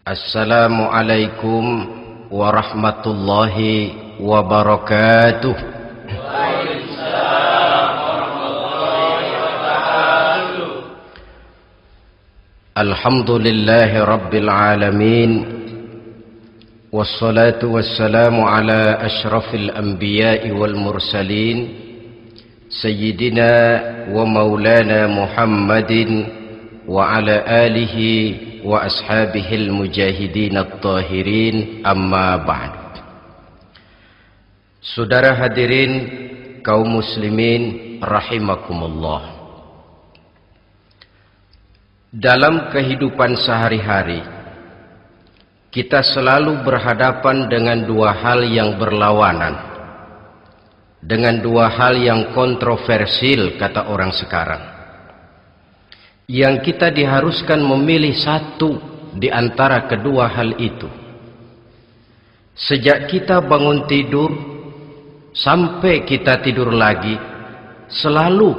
Assalamualaikum warahmatullahi wabarakatuh. Waalaikumsalam warahmatullahi wabarakatuh. Alhamdulillahi rabbil alamin. Wassalatu wassalamu ala ashrafil anbiya'i wal mursalin Sayyidina wa maulana Muhammadin wa ala alihi wa ashabihil mujahidin at-tahirin, amma ba'd. Saudara hadirin kaum muslimin rahimakumullah. Dalam kehidupan sehari-hari kita selalu berhadapan dengan dua hal yang berlawanan, dengan dua hal yang kontroversial kata orang sekarang, yang kita diharuskan memilih satu di antara kedua hal itu. Sejak kita bangun tidur sampai kita tidur lagi, selalu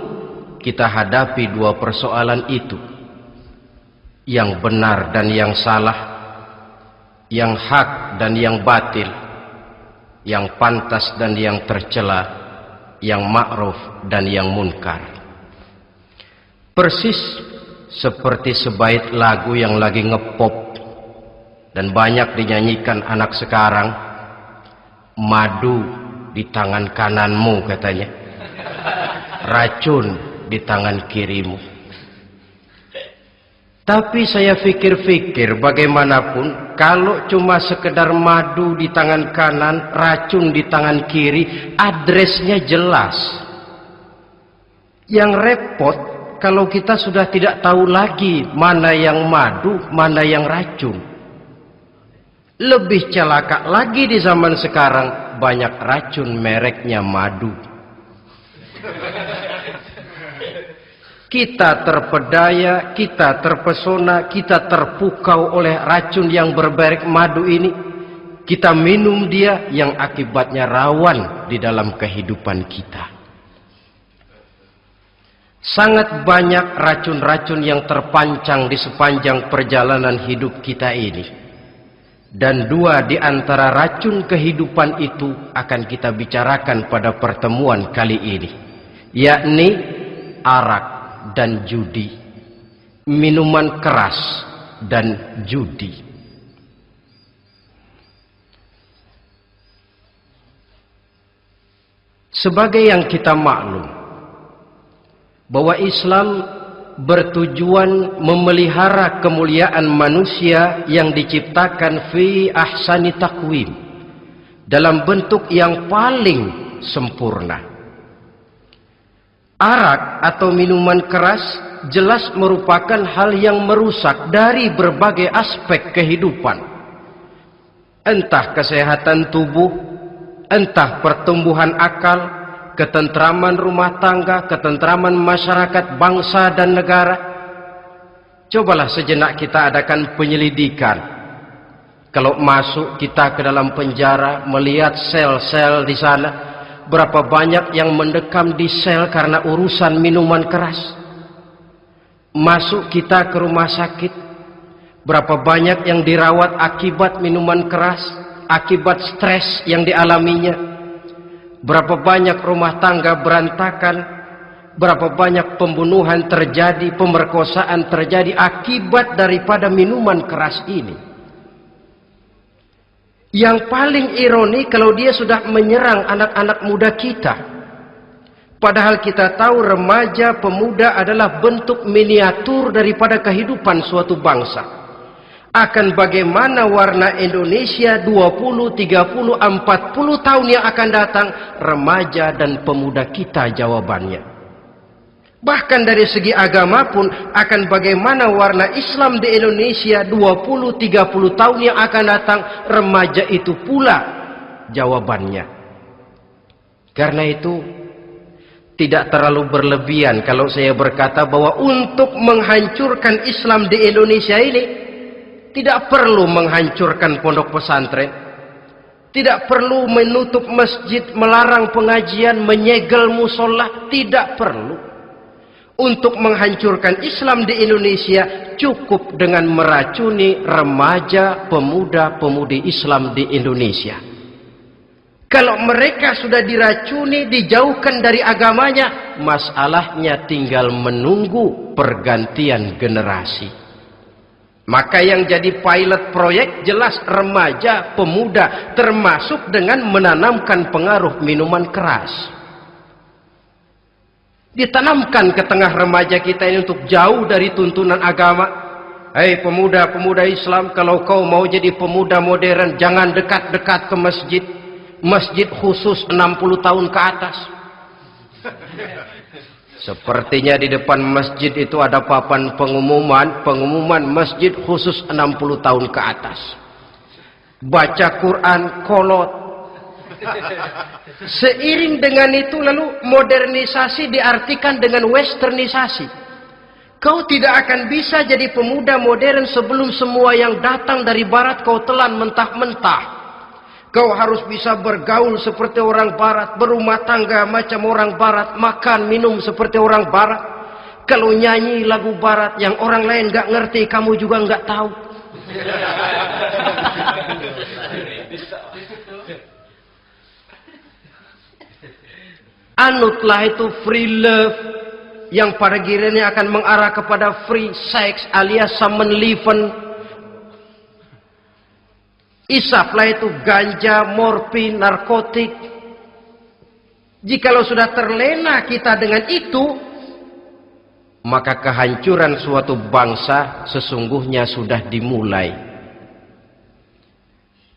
kita hadapi dua persoalan itu, yang benar dan yang salah, yang hak dan yang batil, yang pantas dan yang tercela, yang ma'ruf dan yang munkar. Persis seperti sebaik lagu yang lagi ngepop dan banyak dinyanyikan anak sekarang, madu di tangan kananmu katanya, racun di tangan kirimu. Tapi saya pikir-pikir, bagaimanapun kalau cuma sekedar madu di tangan kanan, racun di tangan kiri, adresnya jelas. Yang repot kalau kita sudah tidak tahu lagi mana yang madu, mana yang racun. Lebih celaka lagi di zaman sekarang, banyak racun mereknya madu. Kita terpedaya, kita terpesona, kita terpukau oleh racun yang bermerek madu ini. Kita minum dia, yang akibatnya rawan di dalam kehidupan kita. Sangat banyak racun-racun yang terpancang di sepanjang perjalanan hidup kita ini. Dan dua di antara racun kehidupan itu akan kita bicarakan pada pertemuan kali ini, yakni arak dan judi, minuman keras dan judi. Sebagai yang kita maklum bahwa Islam bertujuan memelihara kemuliaan manusia yang diciptakan fi ahsani taqwim, dalam bentuk yang paling sempurna. Arak atau minuman keras jelas merupakan hal yang merusak dari berbagai aspek kehidupan. Entah kesehatan tubuh, entah pertumbuhan akal, ketentraman rumah tangga, ketentraman masyarakat, bangsa dan negara. Cobalah sejenak kita adakan penyelidikan. Kalau masuk kita ke dalam penjara, melihat sel-sel di sana, berapa banyak yang mendekam di sel karena urusan minuman keras. Masuk kita ke rumah sakit, berapa banyak yang dirawat akibat minuman keras, akibat stres yang dialaminya. Berapa banyak rumah tangga berantakan, berapa banyak pembunuhan terjadi, pemerkosaan terjadi akibat daripada minuman keras ini. Yang paling ironi kalau dia sudah menyerang anak-anak muda kita. Padahal kita tahu remaja pemuda adalah bentuk miniatur daripada kehidupan suatu bangsa. Akan bagaimana warna Indonesia 20, 30, 40 tahun yang akan datang, remaja dan pemuda kita jawabannya. Bahkan dari segi agama pun, akan bagaimana warna Islam di Indonesia 20, 30 tahun yang akan datang, remaja itu pula jawabannya. Karena itu tidak terlalu berlebihan kalau saya berkata bahwa untuk menghancurkan Islam di Indonesia ini tidak perlu menghancurkan pondok pesantren, tidak perlu menutup masjid, melarang pengajian, menyegel musola, tidak perlu. untuk menghancurkan Islam di Indonesia cukup dengan meracuni remaja, pemuda-pemudi Islam di Indonesia. Kalau mereka sudah diracuni, dijauhkan dari agamanya, masalahnya tinggal menunggu pergantian generasi. Maka yang jadi pilot proyek jelas remaja, pemuda, termasuk dengan menanamkan pengaruh minuman keras. Ditanamkan ke tengah remaja kita ini untuk jauh dari tuntunan agama. Hei pemuda-pemuda Islam, kalau kau mau jadi pemuda modern, jangan dekat-dekat ke masjid. Masjid khusus 60 tahun ke atas. Sepertinya di depan masjid itu ada papan pengumuman masjid khusus 60 tahun ke atas. Baca Quran kolot. Seiring dengan itu lalu modernisasi diartikan dengan westernisasi. Kau tidak akan bisa jadi pemuda modern sebelum semua yang datang dari barat kau telan mentah-mentah. Kau harus bisa bergaul seperti orang barat, berumah tangga macam orang barat, makan minum seperti orang barat. Kalau nyanyi lagu barat yang orang lain gak ngerti, kamu juga gak tahu. Anutlah itu free love yang pada gilirannya akan mengarah kepada free sex alias samenleven. Isaplah itu ganja, morfin, narkotik. Jikalau sudah terlena kita dengan itu, maka kehancuran suatu bangsa sesungguhnya sudah dimulai.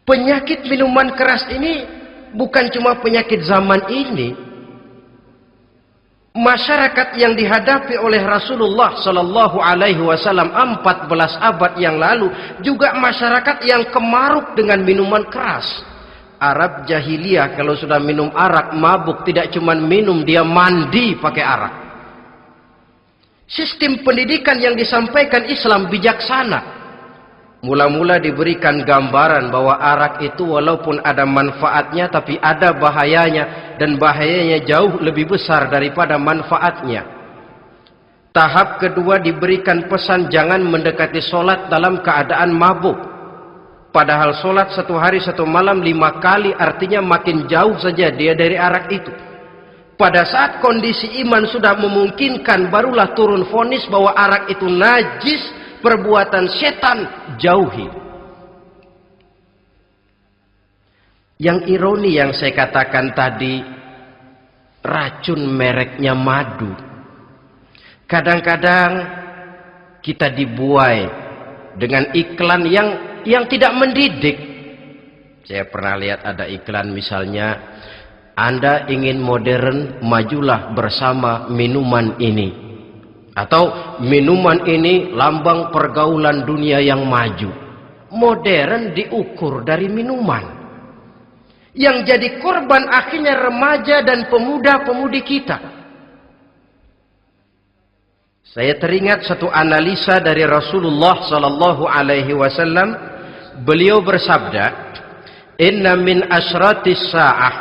Penyakit minuman keras ini bukan cuma penyakit zaman ini. Masyarakat yang dihadapi oleh Rasulullah Sallallahu Alaihi Wasallam 14 abad yang lalu juga masyarakat yang kemaruk dengan minuman keras. Arab jahiliyah kalau sudah minum arak mabuk, tidak cuma minum, dia mandi pakai arak. Sistem pendidikan yang disampaikan Islam bijaksana. Mula-mula diberikan gambaran bahwa arak itu walaupun ada manfaatnya tapi ada bahayanya, dan bahayanya jauh lebih besar daripada manfaatnya. Tahap kedua diberikan pesan jangan mendekati solat dalam keadaan mabuk. Padahal solat 1 hari 1 malam 5 kali artinya makin jauh saja dia dari arak itu. Pada saat kondisi iman sudah memungkinkan barulah turun vonis bahwa arak itu najis, perbuatan setan, jauhi. Yang ironi yang saya katakan tadi, racun mereknya madu. Kadang-kadang kita dibuai dengan iklan yang tidak mendidik. Saya pernah lihat ada iklan misalnya, Anda ingin modern, majulah bersama minuman ini. Atau minuman ini lambang pergaulan dunia yang maju. Modern diukur dari minuman. Yang jadi korban akhirnya remaja dan pemuda-pemudi kita. Saya teringat satu analisa dari Rasulullah Sallallahu Alaihi Wasallam. Beliau bersabda, Inna min asyratis sa'ah,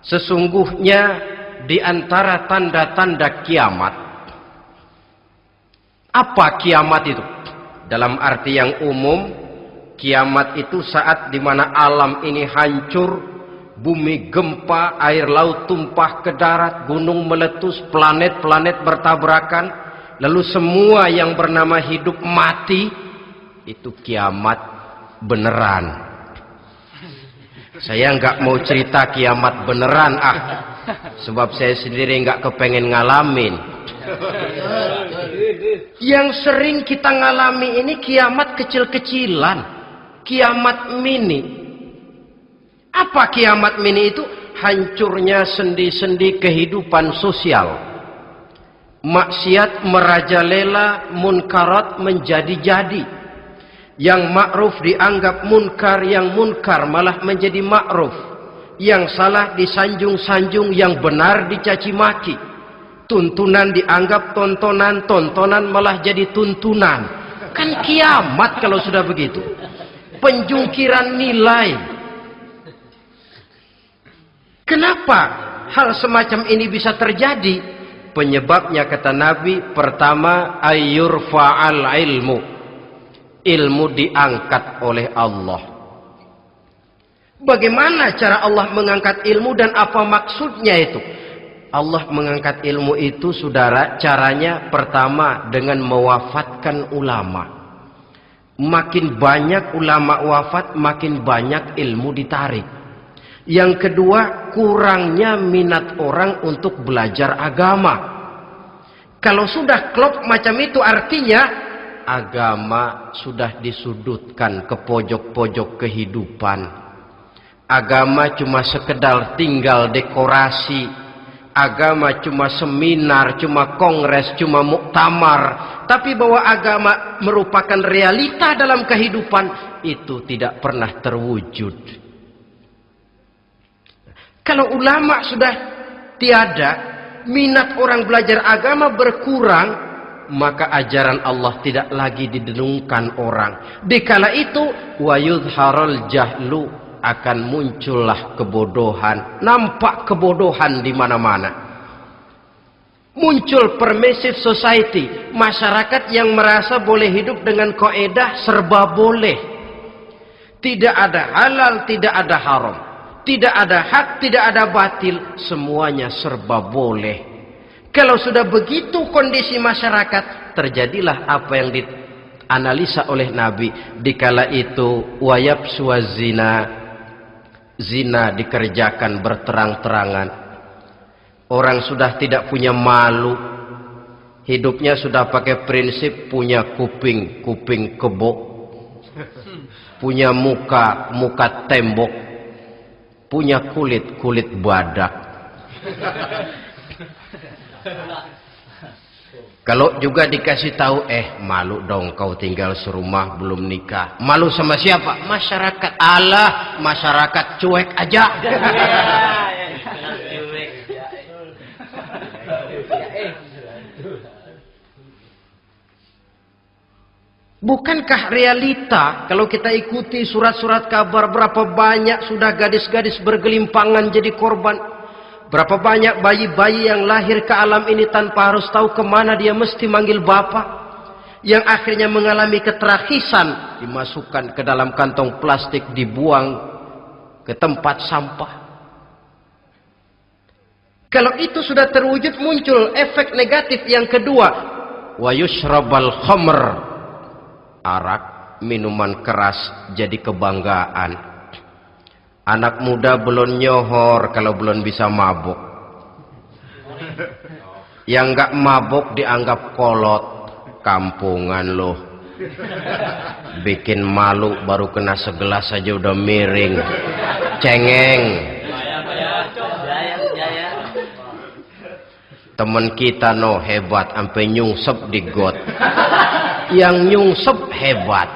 sesungguhnya di antara tanda-tanda kiamat. Apa kiamat itu? Dalam arti yang umum, kiamat itu saat dimana alam ini hancur, bumi gempa, air laut tumpah ke darat, gunung meletus, planet-planet bertabrakan, lalu semua yang bernama hidup mati. Itu kiamat beneran. Saya nggak mau cerita kiamat beneran sebab saya sendiri nggak kepengen ngalamin. Yang sering kita ngalami ini kiamat kecil-kecilan, kiamat mini. Apa kiamat mini itu? Hancurnya sendi-sendi kehidupan sosial. Maksiat merajalela, munkarat menjadi-jadi. Yang ma'ruf dianggap munkar, yang munkar malah menjadi ma'ruf. Yang salah disanjung-sanjung, yang benar dicaci maki. Tuntunan dianggap tontonan, tontonan malah jadi tuntunan. Kan kiamat kalau sudah begitu. Penjungkiran nilai. Kenapa hal semacam ini bisa terjadi? Penyebabnya kata Nabi, pertama ayyurfa'al ilmu. Ilmu diangkat oleh Allah. Bagaimana cara Allah mengangkat ilmu dan apa maksudnya itu? Allah mengangkat ilmu itu, saudara, caranya pertama dengan mewafatkan ulama. Makin banyak ulama wafat, makin banyak ilmu ditarik. Yang kedua, kurangnya minat orang untuk belajar agama. Kalau sudah klop macam itu, artinya agama sudah disudutkan ke pojok-pojok kehidupan. Agama cuma sekedar tinggal dekorasi. Agama cuma seminar, cuma kongres, cuma muktamar. Tapi bahwa agama merupakan realita dalam kehidupan, itu tidak pernah terwujud. Kalau ulama sudah tiada, minat orang belajar agama berkurang, maka ajaran Allah tidak lagi didengungkan orang. Dikala itu, wa yudharul jahlu, akan muncullah kebodohan. Nampak kebodohan di mana-mana. Muncul permissive society, masyarakat yang merasa boleh hidup dengan kaedah serba boleh. Tidak ada halal, tidak ada haram. Tidak ada hak, tidak ada batil, semuanya serba boleh. Kalau sudah begitu kondisi masyarakat, terjadilah apa yang dianalisa oleh Nabi. Dikala itu, wayabsu zina, zina dikerjakan berterang-terangan. Orang sudah tidak punya malu. Hidupnya sudah pakai prinsip punya kuping, kuping kebo. Punya muka, muka tembok. Punya kulit, kulit badak. Kalau juga dikasih tahu, malu dong kau tinggal serumah belum nikah. Malu sama siapa? Masyarakat. Allah, masyarakat cuek aja. Bukankah realita kalau kita ikuti surat-surat kabar, berapa banyak sudah gadis-gadis bergelimpangan jadi korban? Berapa banyak bayi-bayi yang lahir ke alam ini tanpa harus tahu kemana dia mesti manggil bapak, yang akhirnya mengalami keterakhisan, dimasukkan ke dalam kantong plastik, dibuang ke tempat sampah. Kalau itu sudah terwujud, muncul efek negatif yang kedua, wa yushrabal khamr, arak, minuman keras jadi kebanggaan. Anak muda belum nyohor kalau belum bisa mabuk. Yang enggak mabuk dianggap kolot. Kampungan loh. Bikin malu baru kena segelas saja udah miring. Cengeng. Temen kita no hebat sampai nyungsep di got. Yang nyungsep hebat.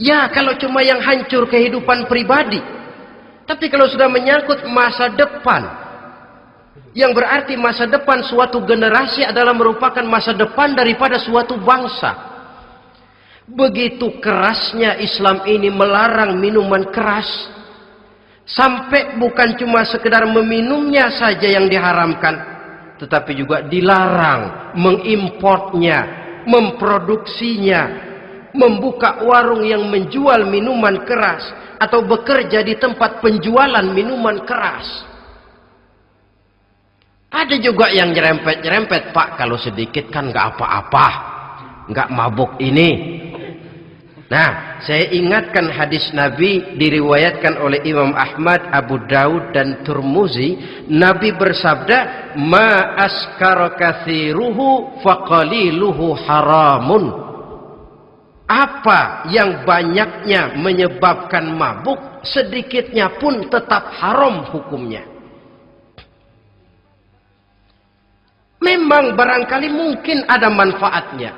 Ya, kalau cuma yang hancur kehidupan pribadi. Tapi kalau sudah menyangkut masa depan, yang berarti masa depan suatu generasi adalah merupakan masa depan daripada suatu bangsa. Begitu kerasnya Islam ini melarang minuman keras, sampai bukan cuma sekedar meminumnya saja yang diharamkan, tetapi juga dilarang mengimportnya, memproduksinya, membuka warung yang menjual minuman keras, atau bekerja di tempat penjualan minuman keras. Ada juga yang nyerempet-nyerempet, Pak, kalau sedikit kan nggak apa-apa, nggak mabuk ini. Nah, saya ingatkan hadis Nabi diriwayatkan oleh Imam Ahmad, Abu Daud dan Tirmizi. Nabi bersabda, "Ma askara katsiruhu faqaliluhu haramun." Apa yang banyaknya menyebabkan mabuk, sedikitnya pun tetap haram hukumnya. Memang barangkali mungkin ada manfaatnya,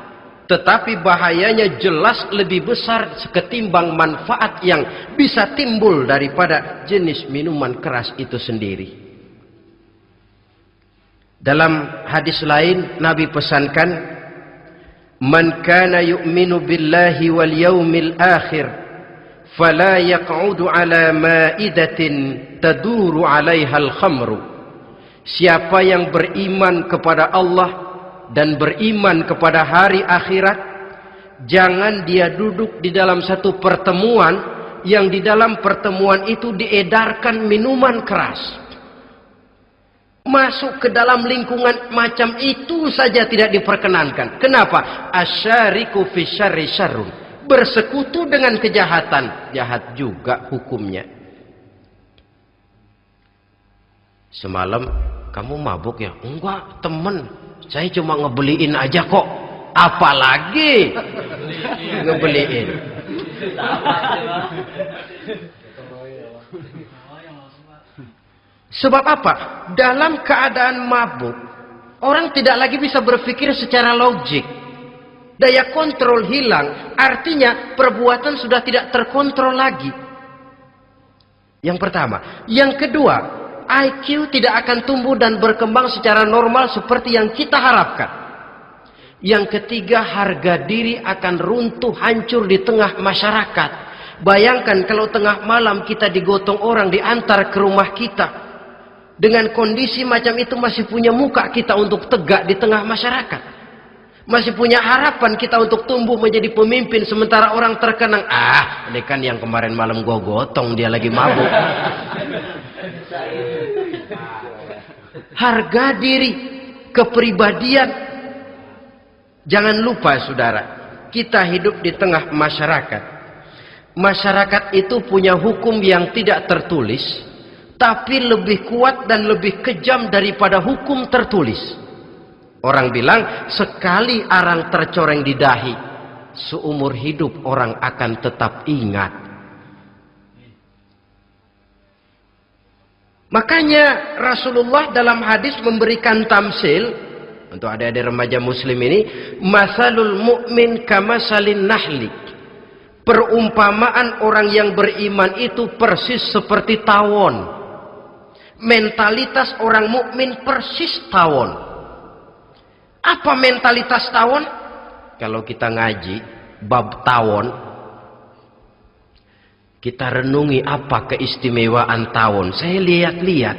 tetapi bahayanya jelas lebih besar ketimbang manfaat yang bisa timbul daripada jenis minuman keras itu sendiri. Dalam hadis lain Nabi pesankan, "Man kana yu'minu billahi wal yaumil akhir fala yaq'udu ala ma'idatin taduru 'alaiha al-khamru. Siapa yang beriman kepada Allah dan beriman kepada hari akhirat, jangan dia duduk di dalam satu pertemuan yang di dalam pertemuan itu diedarkan minuman keras. Masuk ke dalam lingkungan macam itu saja tidak diperkenankan. Kenapa? Asyariku fi syarri syarrun. Bersekutu dengan kejahatan, jahat juga hukumnya. Semalam kamu mabuk ya? Enggak, temen. Saya cuma ngebeliin aja kok. Apalagi ngebeliin. Sebab apa? Dalam keadaan mabuk, orang tidak lagi bisa berpikir secara logik. Daya kontrol hilang, artinya perbuatan sudah tidak terkontrol lagi. Yang pertama. Yang kedua, IQ tidak akan tumbuh dan berkembang secara normal seperti yang kita harapkan. Yang ketiga, harga diri akan runtuh, hancur di tengah masyarakat. Bayangkan kalau tengah malam kita digotong orang, diantar ke rumah kita. Dengan kondisi macam itu masih punya muka kita untuk tegak di tengah masyarakat. Masih punya harapan kita untuk tumbuh menjadi pemimpin. Sementara orang terkenang, ini kan yang kemarin malam gua gotong, dia lagi mabuk. Harga diri, kepribadian. Jangan lupa saudara, kita hidup di tengah masyarakat. Masyarakat itu punya hukum yang tidak tertulis, tapi lebih kuat dan lebih kejam daripada hukum tertulis. Orang bilang, sekali arang tercoreng di dahi, seumur hidup orang akan tetap ingat. Makanya Rasulullah dalam hadis memberikan tamsil untuk adik-adik remaja muslim ini, masalul mu'min kamasalin nahli. Perumpamaan orang yang beriman itu persis seperti tawon. Mentalitas orang mukmin persis tawon. Apa mentalitas tawon? Kalau kita ngaji bab tawon, kita renungi apa keistimewaan tawon. Saya lihat-lihat,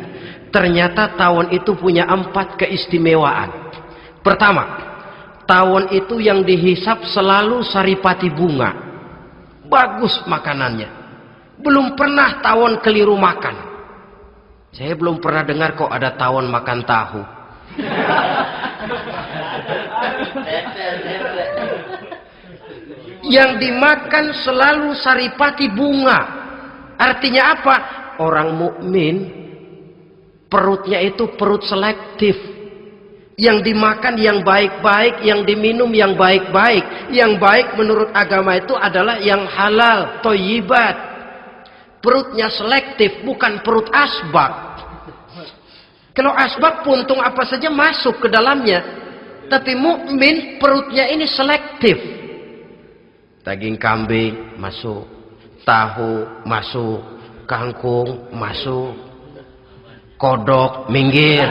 ternyata tawon itu punya 4 keistimewaan. Pertama, tawon itu yang dihisap selalu saripati bunga. Bagus makanannya. Belum pernah tawon keliru makan. Saya belum pernah dengar kok ada tawon makan tahu. Yang dimakan selalu saripati bunga. Artinya apa? Orang mukmin perutnya itu perut selektif. Yang dimakan yang baik-baik, yang diminum yang baik-baik. Yang baik menurut agama itu adalah yang halal, thayyibat. Perutnya selektif, bukan perut asbak. Kalau asbak, puntung apa saja masuk ke dalamnya. Tapi mukmin perutnya ini selektif. Daging kambing masuk, tahu masuk, kangkung masuk, kodok minggir.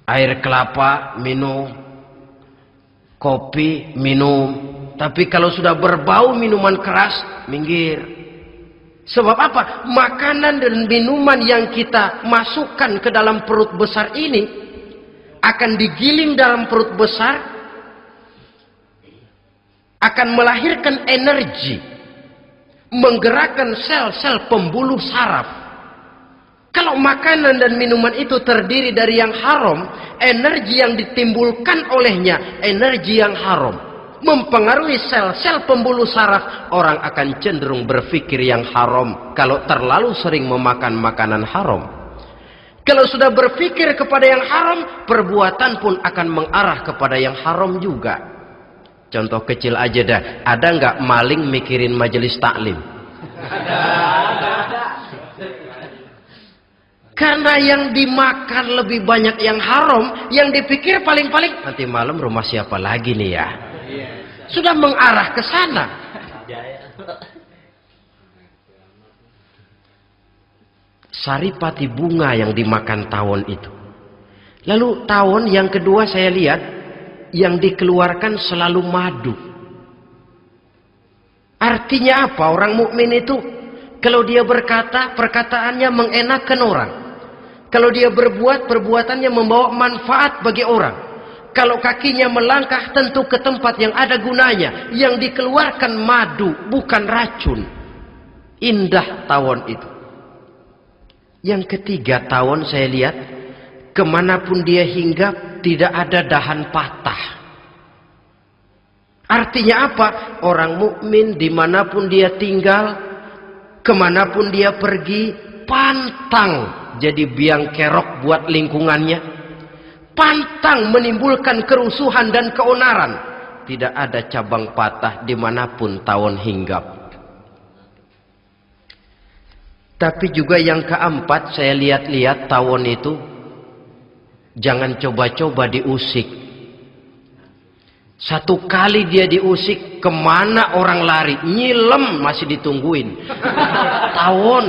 Air kelapa minum, kopi minum. Tapi kalau sudah berbau minuman keras, minggir. Sebab apa? Makanan dan minuman yang kita masukkan ke dalam perut besar ini akan digiling dalam perut besar, akan melahirkan energi, menggerakkan sel-sel pembuluh saraf. Kalau makanan dan minuman itu terdiri dari yang haram, energi yang ditimbulkan olehnya energi yang haram, mempengaruhi sel-sel pembuluh saraf. Orang akan cenderung berpikir yang haram kalau terlalu sering memakan makanan haram. Kalau sudah berpikir kepada yang haram, perbuatan pun akan mengarah kepada yang haram juga. Contoh kecil aja dah, ada nggak maling mikirin majelis taklim? Ada. Karena yang dimakan lebih banyak yang haram, yang dipikir paling-paling nanti malam rumah siapa lagi nih ya? Sudah mengarah ke sana. Saripati bunga yang dimakan tawon itu. Lalu tawon yang kedua saya lihat yang dikeluarkan selalu madu. Artinya apa orang mukmin itu? Kalau dia berkata, perkataannya mengenakan orang. Kalau dia berbuat, perbuatannya membawa manfaat bagi orang. Kalau kakinya melangkah tentu ke tempat yang ada gunanya. Yang dikeluarkan madu, bukan racun. Indah tawon itu. Yang ketiga, tawon saya lihat, kemanapun dia hinggap, tidak ada dahan patah. Artinya apa? Orang mukmin dimanapun dia tinggal, kemanapun dia pergi, pantang jadi biang kerok buat lingkungannya. Pantang menimbulkan kerusuhan dan keonaran. Tidak ada cabang patah dimanapun tawon hinggap. Tapi juga yang keempat, saya lihat-lihat tawon itu, jangan coba-coba diusik. Satu kali dia diusik, kemana orang lari? Nyilem masih ditungguin. Tawon.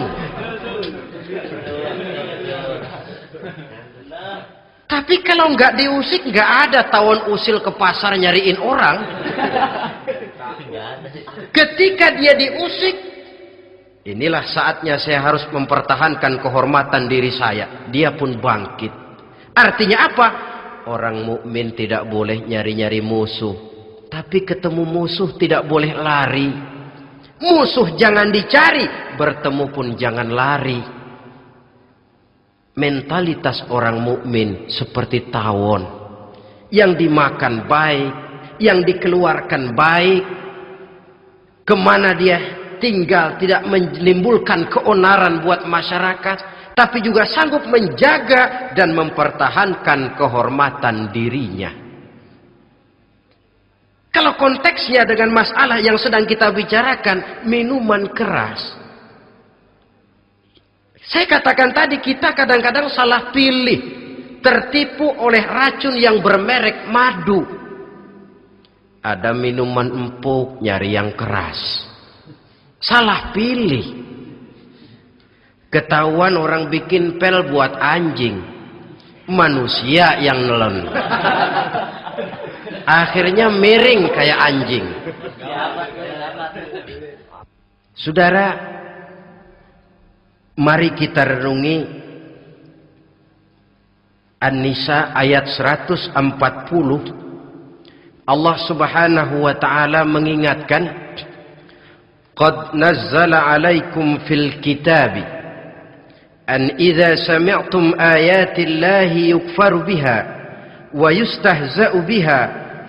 Tapi kalau nggak diusik, nggak ada tawon usil ke pasar nyariin orang. Ketika dia diusik, inilah saatnya saya harus mempertahankan kehormatan diri saya. Dia pun bangkit. Artinya apa? Orang mukmin tidak boleh nyari-nyari musuh. Tapi ketemu musuh tidak boleh lari. Musuh jangan dicari, bertemu pun jangan lari. Mentalitas orang mukmin seperti tawon. Yang dimakan baik, yang dikeluarkan baik. Kemana dia tinggal tidak menimbulkan keonaran buat masyarakat, tapi juga sanggup menjaga dan mempertahankan kehormatan dirinya. Kalau konteksnya dengan masalah yang sedang kita bicarakan, minuman keras. Saya katakan tadi, kita kadang-kadang salah pilih, tertipu oleh racun yang bermerek madu. Ada minuman empuk, nyari yang keras. Salah pilih. Ketahuan orang bikin pel buat anjing, manusia yang nelen. Akhirnya miring kayak anjing. Saudara, mari kita renungi An-Nisa ayat 140. Allah Subhanahu wa taala mengingatkan, "Qad nazzala 'alaikum fil kitabi an idza sami'tum ayati Allahi yukfaru biha wa yustahza'u biha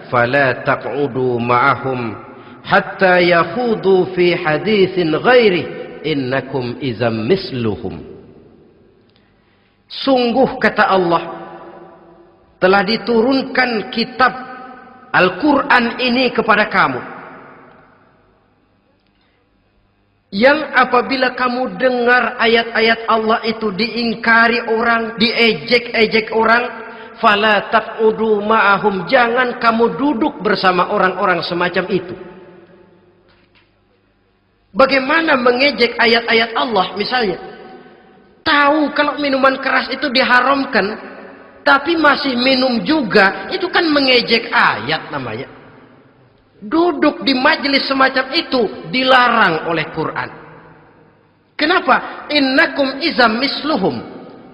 fala taq'udu ma'ahum hatta yakhudu fi haditsin ghairihi innakum izam misluhum." Sungguh kata Allah, telah diturunkan kitab Al-Quran ini kepada kamu, yang apabila kamu dengar ayat-ayat Allah itu diingkari orang, diejek-ejek orang, fala taq'udu ma'ahum, jangan kamu duduk bersama orang-orang semacam itu. Bagaimana mengejek ayat-ayat Allah misalnya? Tahu kalau minuman keras itu diharamkan, tapi masih minum juga, itu kan mengejek ayat namanya. Duduk di majelis semacam itu dilarang oleh Quran. Kenapa? Innakum izam misluhum.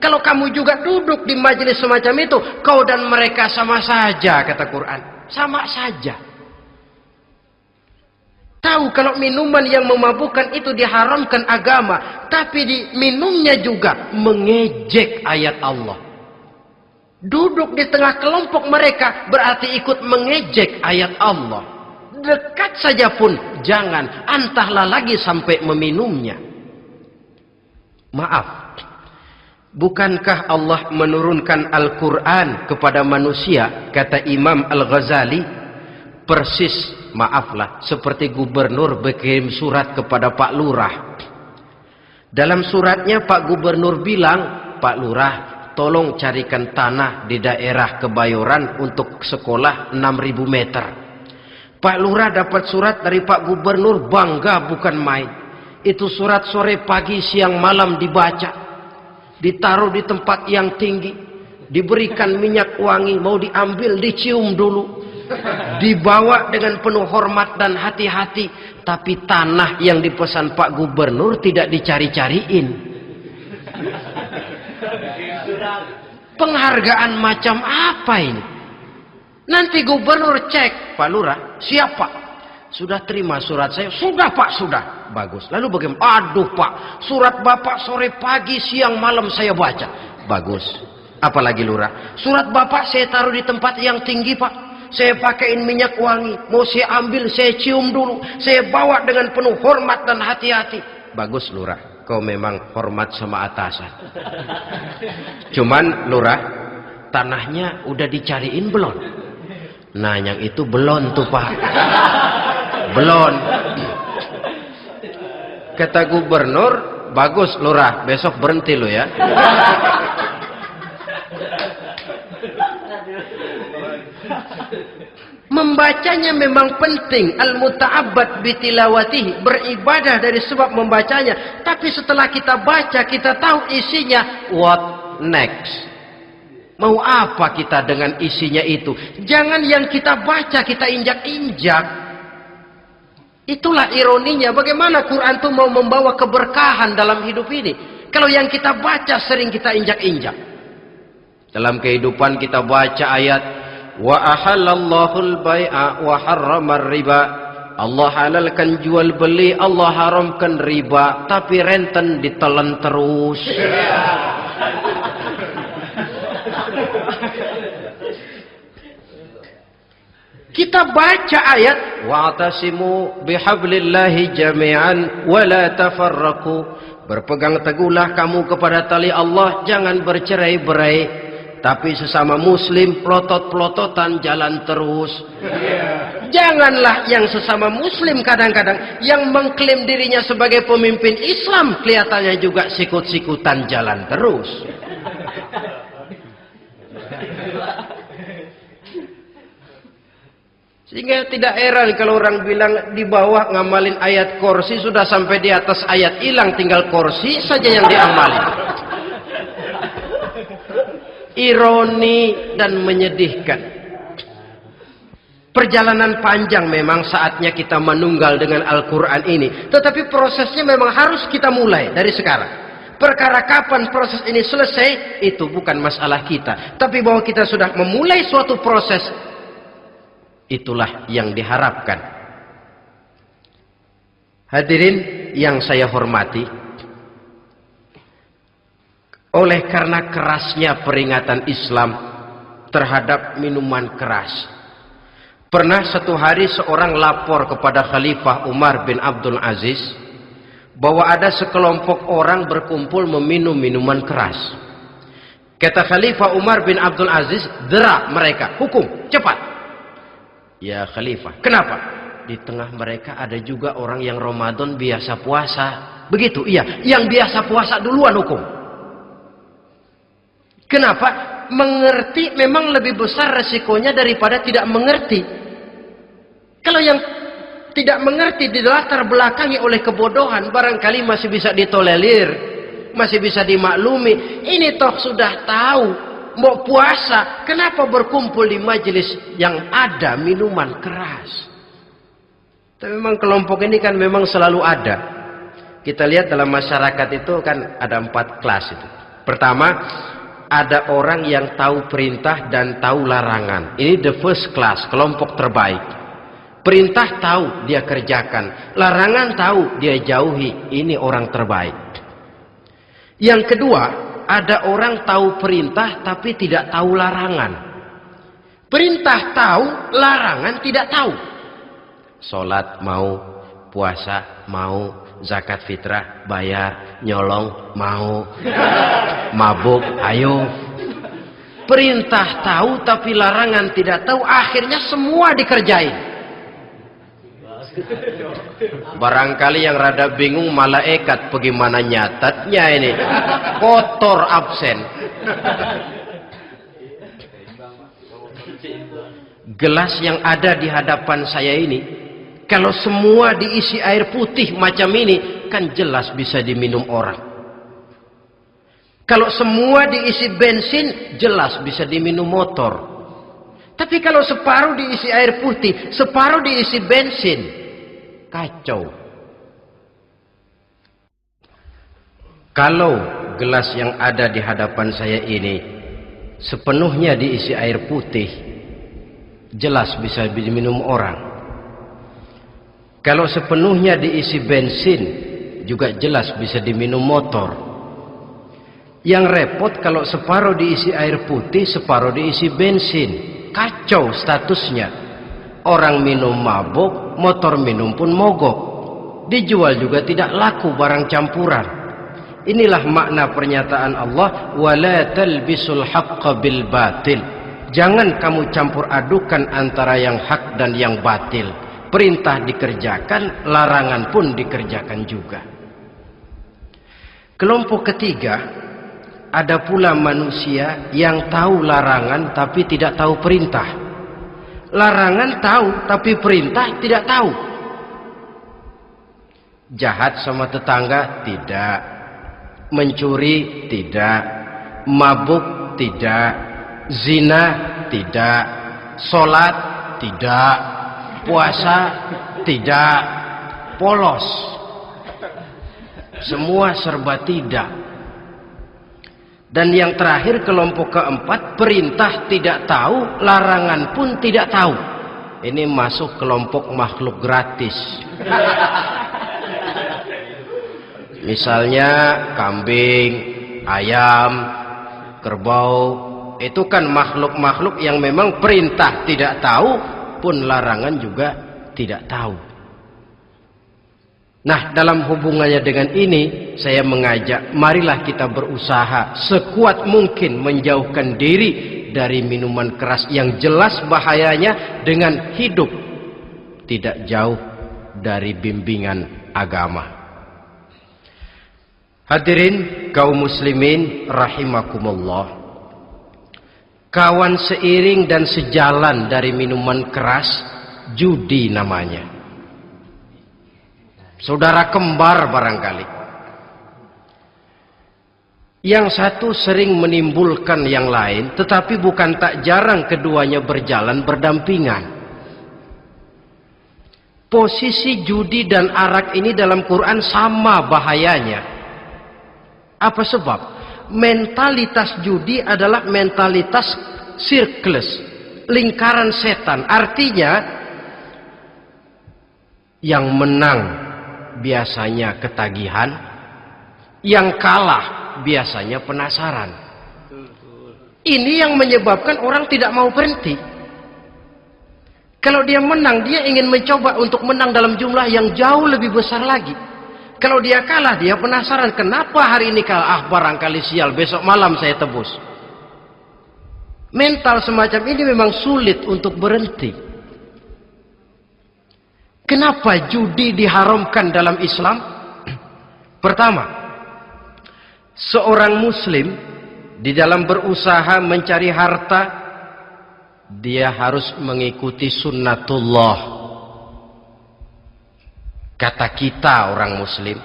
Kalau kamu juga duduk di majelis semacam itu, kau dan mereka sama saja, kata Quran. Sama saja. Tahu kalau minuman yang memabukkan itu diharamkan agama, tapi diminumnya juga mengejek ayat Allah. Duduk di tengah kelompok mereka berarti ikut mengejek ayat Allah. Dekat saja pun jangan, entahlah lagi sampai meminumnya. Maaf, bukankah Allah menurunkan Al-Quran kepada manusia, kata Imam Al-Ghazali, persis, maaflah, seperti gubernur berkirim surat kepada Pak Lurah. Dalam suratnya Pak Gubernur bilang, Pak Lurah, tolong carikan tanah di daerah Kebayoran untuk sekolah 6.000 meter. Pak Lurah dapat surat dari Pak Gubernur, bangga bukan main. Itu surat sore, pagi, siang, malam dibaca. Ditaruh di tempat yang tinggi. Diberikan minyak wangi, mau diambil, dicium dulu. Dibawa dengan penuh hormat dan hati-hati. Tapi tanah yang dipesan Pak Gubernur tidak dicari-cariin. Penghargaan macam apa ini? Nanti Gubernur cek, Pak Lurah, siap Pak? Sudah terima surat saya? Sudah Pak, sudah. Bagus. Lalu bagaimana? Aduh Pak, surat Bapak sore pagi siang malam saya baca. Bagus. Apalagi Lurah? Surat Bapak saya taruh di tempat yang tinggi Pak. Saya pakaiin minyak wangi. Mau saya ambil, saya cium dulu. Saya bawa dengan penuh hormat dan hati-hati. Bagus Lurah, kau memang hormat sama atasan. Cuman Lurah, tanahnya udah dicariin belum? Nah yang itu belum tuh Pak. Belum. Kata Gubernur, bagus Lurah, besok berhenti lo ya. Membacanya memang penting, al-muta'abbad bitilawatihi, beribadah dari sebab membacanya. Tapi setelah kita baca, kita tahu isinya, what next? Mau apa kita dengan isinya itu? Jangan yang kita baca kita injak-injak. Itulah ironinya, bagaimana Quran itu mau membawa keberkahan dalam hidup ini. Kalau yang kita baca sering kita injak-injak. Dalam kehidupan kita baca ayat, wa ahallallahu al-bai'a wa harramar riba. Allah halalkan jual beli, Allah haramkan riba, tapi renten ditelan terus. Kita baca ayat wa'tasimu bihablillahi jami'an wa la tafarraqu. Berpegang teguhlah kamu kepada tali Allah, jangan bercerai-berai. Tapi sesama muslim pelotot-pelototan jalan terus. Janganlah yang sesama muslim kadang-kadang yang mengklaim dirinya sebagai pemimpin Islam kelihatannya juga sikut-sikutan jalan terus. Sehingga tidak heran kalau orang bilang di bawah ngamalin ayat kursi sudah sampai di atas ayat hilang, tinggal kursi saja yang diamalin. Ironi dan menyedihkan. Perjalanan panjang memang saatnya kita menunggal dengan Al-Quran ini. Tetapi prosesnya memang harus kita mulai dari sekarang. Perkara kapan proses ini selesai, itu bukan masalah kita. Tapi bahwa kita sudah memulai suatu proses, itulah yang diharapkan. Hadirin yang saya hormati, oleh karena kerasnya peringatan Islam terhadap minuman keras, pernah satu hari seorang lapor kepada Khalifah Umar bin Abdul Aziz bahwa ada sekelompok orang berkumpul meminum minuman keras. Kata Khalifah Umar bin Abdul Aziz, dera mereka, hukum, cepat. Ya Khalifah, kenapa? Di tengah mereka ada juga orang yang Ramadan biasa puasa. Begitu, iya. Yang biasa puasa duluan hukum. Kenapa? Mengerti memang lebih besar resikonya daripada tidak mengerti. Kalau yang tidak mengerti dilatar belakangi oleh kebodohan, barangkali masih bisa ditolerir, masih bisa dimaklumi. Ini toh sudah tahu mau puasa, kenapa berkumpul di majelis yang ada minuman keras? Tapi memang kelompok ini kan memang selalu ada. Kita lihat dalam masyarakat itu kan ada 4 kelas itu. Pertama, ada orang yang tahu perintah dan tahu larangan. Ini the first class, kelompok terbaik. Perintah tahu, dia kerjakan. Larangan tahu, dia jauhi. Ini orang terbaik. Yang kedua, ada orang tahu perintah tapi tidak tahu larangan. Perintah tahu, larangan tidak tahu. Sholat mau, puasa mau, zakat fitrah bayar, nyolong mau, mabuk ayo. Perintah tahu tapi larangan tidak tahu, akhirnya semua dikerjain. Barangkali yang rada bingung malaikat bagaimana nyatatnya ini, kotor absen. Gelas yang ada di hadapan saya ini, kalau semua diisi air putih macam ini, kan jelas bisa diminum orang. Kalau semua diisi bensin, jelas bisa diminum motor. Tapi kalau separuh diisi air putih, separuh diisi bensin, kacau. Kalau gelas yang ada di hadapan saya ini sepenuhnya diisi air putih, jelas bisa diminum orang. Kalau sepenuhnya diisi bensin, juga jelas bisa diminum motor. Yang repot kalau separuh diisi air putih, separuh diisi bensin. Kacau statusnya. Orang minum mabuk, motor minum pun mogok. Dijual juga tidak laku barang campuran. Inilah makna pernyataan Allah, wala talbisul haqqa bil batil. Jangan kamu campur adukan antara yang hak dan yang batil. Perintah dikerjakan, larangan pun dikerjakan juga. Kelompok ketiga, ada pula manusia yang tahu larangan tapi tidak tahu perintah. Larangan tahu tapi perintah tidak tahu. Jahat sama tetangga tidak. Mencuri tidak, mabuk tidak, zina tidak, sholat tidak, puasa tidak, polos, semua serba tidak. Dan yang terakhir, kelompok keempat, perintah tidak tahu, larangan pun tidak tahu. Ini masuk kelompok makhluk gratis. Misalnya kambing, ayam, kerbau, itu kan makhluk-makhluk yang memang perintah tidak tahu pun larangan juga tidak tahu. Nah, dalam hubungannya dengan ini saya mengajak, marilah kita berusaha sekuat mungkin menjauhkan diri dari minuman keras yang jelas bahayanya dengan hidup tidak jauh dari bimbingan agama. Hadirin kaum muslimin rahimakumullah. Kawan seiring dan sejalan dari minuman keras, judi namanya. Saudara kembar barangkali. Yang satu sering menimbulkan yang lain, tetapi bukan tak jarang keduanya berjalan berdampingan. Posisi judi dan arak ini dalam Quran sama bahayanya. Apa sebab? Mentalitas judi adalah mentalitas sirkeless, lingkaran setan. Artinya yang menang biasanya ketagihan, yang kalah biasanya penasaran. Ini yang menyebabkan orang tidak mau berhenti. Kalau dia menang, dia ingin mencoba untuk menang dalam jumlah yang jauh lebih besar lagi. Kalau dia kalah, dia penasaran, kenapa hari ini kalah? Ah, barangkali sial, besok malam saya tebus. Mental semacam ini memang sulit untuk berhenti. Kenapa judi diharamkan dalam Islam? Pertama, seorang muslim di dalam berusaha mencari harta, dia harus mengikuti sunnatullah. Kata kita orang muslim,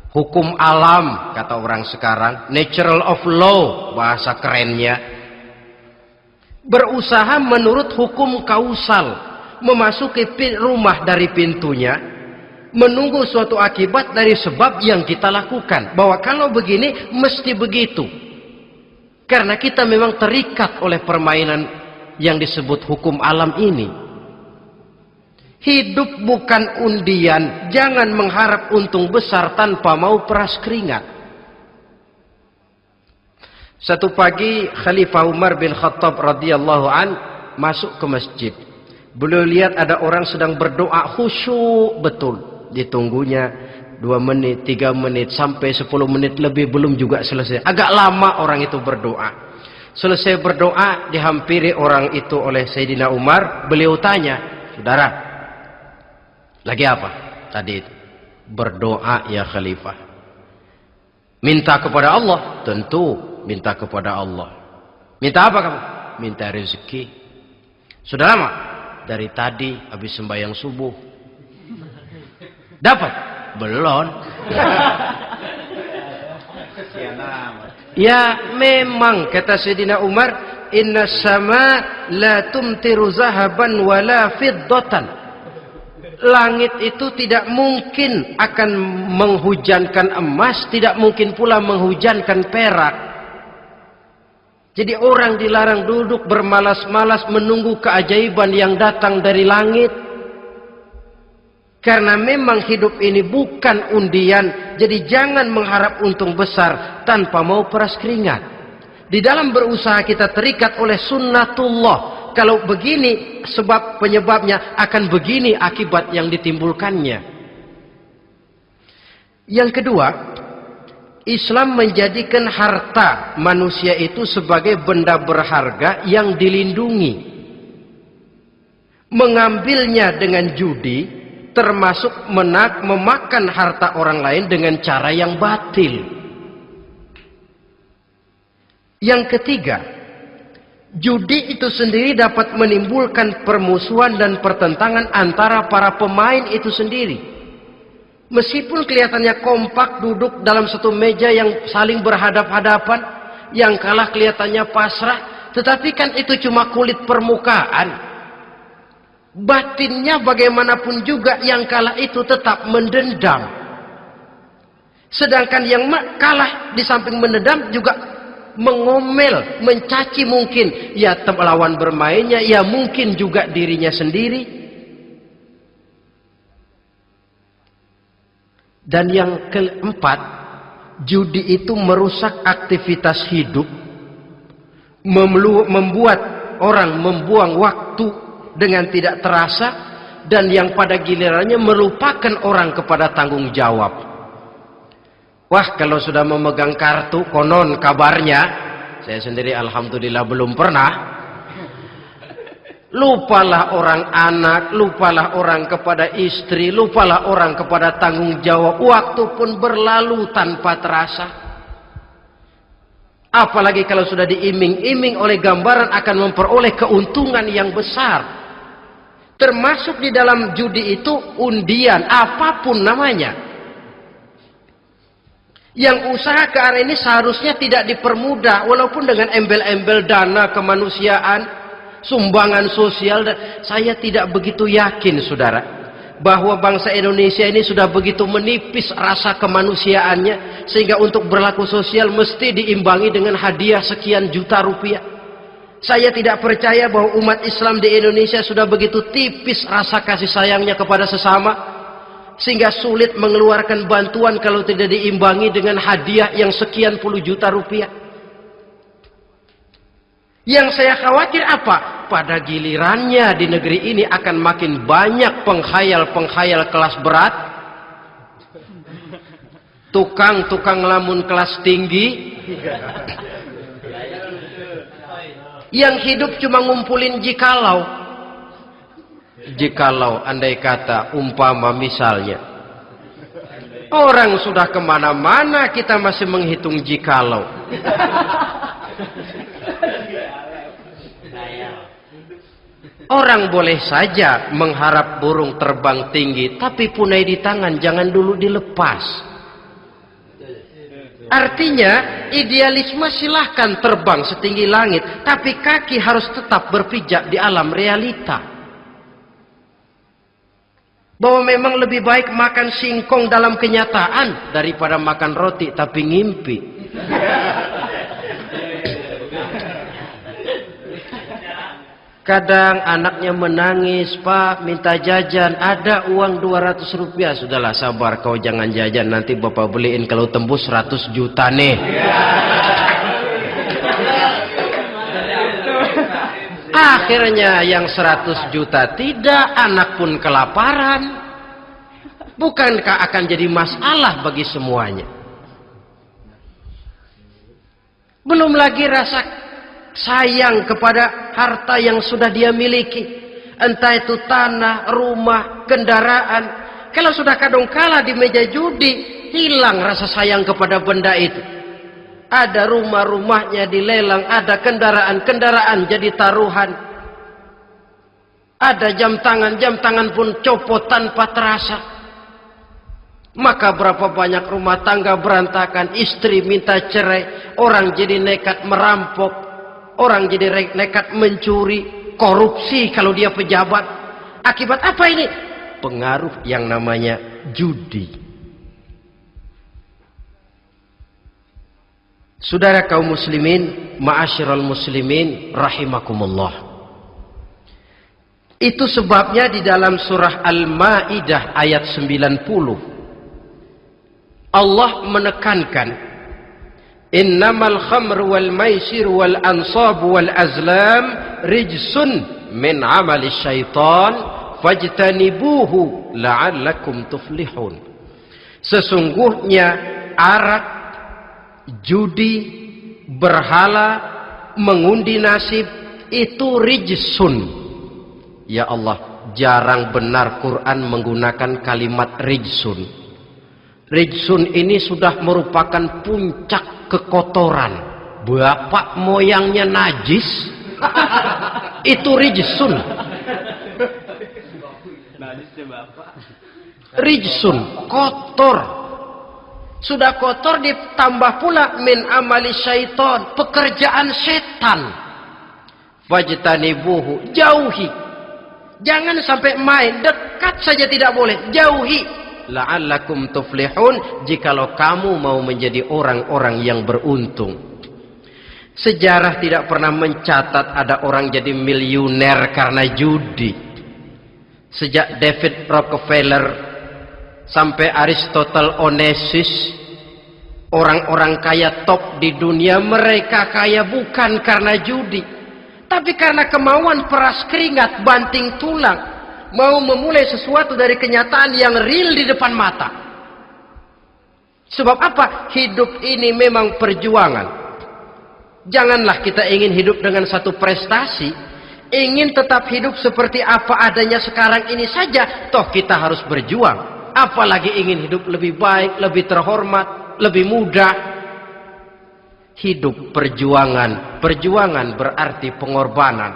hukum alam kata orang sekarang, natural of law bahasa kerennya. Berusaha menurut hukum kausal, memasuki rumah dari pintunya, menunggu suatu akibat dari sebab yang kita lakukan. Bahwa kalau begini mesti begitu. Karena kita memang terikat oleh permainan yang disebut hukum alam ini. Hidup bukan undian, jangan mengharap untung besar tanpa mau peras keringat. Satu pagi Khalifah Umar bin Khattab radhiyallahu an masuk ke masjid. Beliau lihat ada orang sedang berdoa khusyuk betul. Ditunggunya 2 menit, 3 menit, sampai 10 menit lebih belum juga selesai. Agak lama orang itu berdoa. Selesai berdoa, dihampiri orang itu oleh Sayyidina Umar. Beliau tanya, saudara, lagi apa tadi itu? Berdoa ya Khalifah. Minta kepada Allah? Tentu minta kepada Allah. Minta apa kamu? Minta rezeki. Sudah lama? Dari tadi habis sembahyang subuh. Dapat? Belum. Ya memang kata Sayyidina Umar, inna sama la tumtiru zahaban wala fiddatan. Langit itu tidak mungkin akan menghujankan emas, tidak mungkin pula menghujankan perak. Jadi orang dilarang duduk bermalas-malas menunggu keajaiban yang datang dari langit. Karena memang hidup ini bukan undian, jadi jangan mengharap untung besar tanpa mau peras keringat. Di dalam berusaha kita terikat oleh sunnatullah. Kalau begini sebab penyebabnya, akan begini akibat yang ditimbulkannya. Yang kedua, Islam menjadikan harta manusia itu sebagai benda berharga yang dilindungi. Mengambilnya dengan judi termasuk memakan harta orang lain dengan cara yang batil. Yang ketiga, judi itu sendiri dapat menimbulkan permusuhan dan pertentangan antara para pemain itu sendiri. Meskipun kelihatannya kompak duduk dalam satu meja yang saling berhadap-hadapan, yang kalah kelihatannya pasrah, tetapi kan itu cuma kulit permukaan. Batinnya bagaimanapun juga yang kalah itu tetap mendendam. Sedangkan yang kalah di samping mendendam juga mengomel, mencaci mungkin ya lawan bermainnya, ya mungkin juga dirinya sendiri. Dan yang keempat, judi itu merusak aktivitas hidup, membuat orang membuang waktu dengan tidak terasa, dan yang pada gilirannya melupakan orang kepada tanggung jawab. Wah, kalau sudah memegang kartu, konon kabarnya, saya sendiri alhamdulillah belum pernah, lupalah orang anak, lupalah orang kepada istri, lupalah orang kepada tanggung jawab. Waktu pun berlalu tanpa terasa. Apalagi kalau sudah diiming-iming oleh gambaran akan memperoleh keuntungan yang besar. Termasuk di dalam judi itu undian, apapun namanya. Yang usaha ke arah ini seharusnya tidak dipermudah, walaupun dengan embel-embel dana kemanusiaan, sumbangan sosial. Saya tidak begitu yakin, saudara, bahwa bangsa Indonesia ini sudah begitu menipis rasa kemanusiaannya, sehingga untuk berlaku sosial mesti diimbangi dengan hadiah sekian juta rupiah. Saya tidak percaya bahwa umat Islam di Indonesia sudah begitu tipis rasa kasih sayangnya kepada sesama, sehingga sulit mengeluarkan bantuan kalau tidak diimbangi dengan hadiah yang sekian puluh juta rupiah. Yang saya khawatir apa? Pada gilirannya di negeri ini akan makin banyak penghayal-penghayal kelas berat, tukang-tukang lamun kelas tinggi, yang hidup cuma ngumpulin jikalau. Jikalau, andai kata, umpama misalnya, orang sudah kemana-mana kita masih menghitung jikalau. Orang boleh saja mengharap burung terbang tinggi, tapi punai di tangan jangan dulu dilepas. Artinya, idealisme silahkan terbang setinggi langit, tapi kaki harus tetap berpijak di alam realita. Bahwa memang lebih baik makan singkong dalam kenyataan daripada makan roti tapi ngimpi. Kadang anaknya menangis, Pak minta jajan, ada uang 200 rupiah. Sudahlah sabar, kau jangan jajan, nanti bapak beliin kalau tembus 100 juta nih. Akhirnya yang 100 juta tidak, anak pun kelaparan. Bukankah akan jadi masalah bagi semuanya? Belum lagi rasa sayang kepada harta yang sudah dia miliki, entah itu tanah, rumah, kendaraan. Kalau sudah kadangkala di meja judi, hilang rasa sayang kepada benda itu. Ada rumah-rumahnya dilelang, ada kendaraan-kendaraan jadi taruhan, ada jam tangan pun copot tanpa terasa. Maka berapa banyak rumah tangga berantakan, istri minta cerai, orang jadi nekat merampok, orang jadi nekat mencuri, korupsi kalau dia pejabat. Akibat apa ini? pengaruh yang namanya judi. Saudara kaum muslimin, ma'asyiral muslimin rahimakumullah. Itu sebabnya di dalam surah Al-Maidah ayat 90 Allah menekankan, innamal khamru wal maisir wal ansabu wal azlam rijsun min amali syaitan fajtanibuhu la'allakum tuflihun. Sesungguhnya arak, judi, berhala, mengundi nasib itu rijsun. Ya Allah, jarang benar Quran menggunakan kalimat rijsun. Rijsun ini sudah merupakan puncak kekotoran. Bapak moyangnya najis, itu rijsun. Rijsun, kotor. Sudah kotor ditambah pula min amali syaitan, pekerjaan setan. Fajtanibuhu, jauhi. Jangan sampai main, dekat saja tidak boleh, jauhi. La'allakum tuflihun, jikalau kamu mau menjadi orang-orang yang beruntung. Sejarah tidak pernah mencatat ada orang jadi miliuner karena judi. Sejak David Rockefeller sampai Aristotle Onassis, orang-orang kaya top di dunia, mereka kaya bukan karena judi, tapi karena kemauan peras keringat, banting tulang, mau memulai sesuatu dari kenyataan yang real di depan mata. Sebab apa? Hidup ini memang perjuangan. Janganlah kita ingin hidup dengan satu prestasi, ingin tetap hidup seperti apa adanya sekarang ini saja, toh kita harus berjuang. Apalagi ingin hidup lebih baik, lebih terhormat, lebih mudah. Hidup perjuangan. Perjuangan berarti pengorbanan.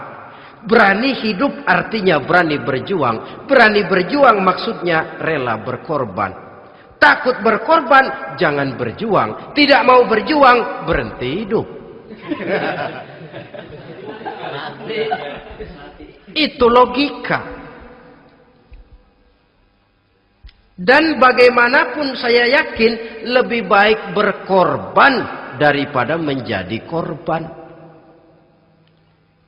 Berani hidup artinya berani berjuang. Berani berjuang maksudnya rela berkorban. Takut berkorban, jangan berjuang. Tidak mau berjuang, berhenti hidup. Itu logika. Dan bagaimanapun saya yakin lebih baik berkorban daripada menjadi korban.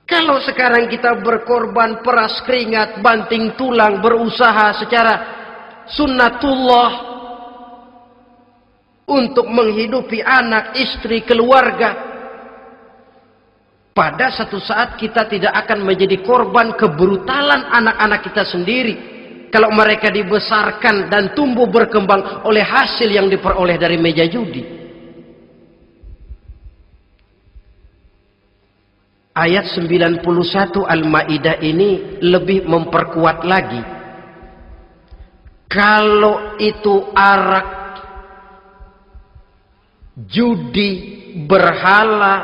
Kalau sekarang kita berkorban, peras keringat, banting tulang, berusaha secara sunnatullah untuk menghidupi anak, istri, keluarga, pada satu saat kita tidak akan menjadi korban kebrutalan anak-anak kita sendiri. Kalau mereka dibesarkan dan tumbuh berkembang oleh hasil yang diperoleh dari meja judi. Ayat 91 Al-Maidah ini lebih memperkuat lagi. Kalau itu arak, judi, berhala,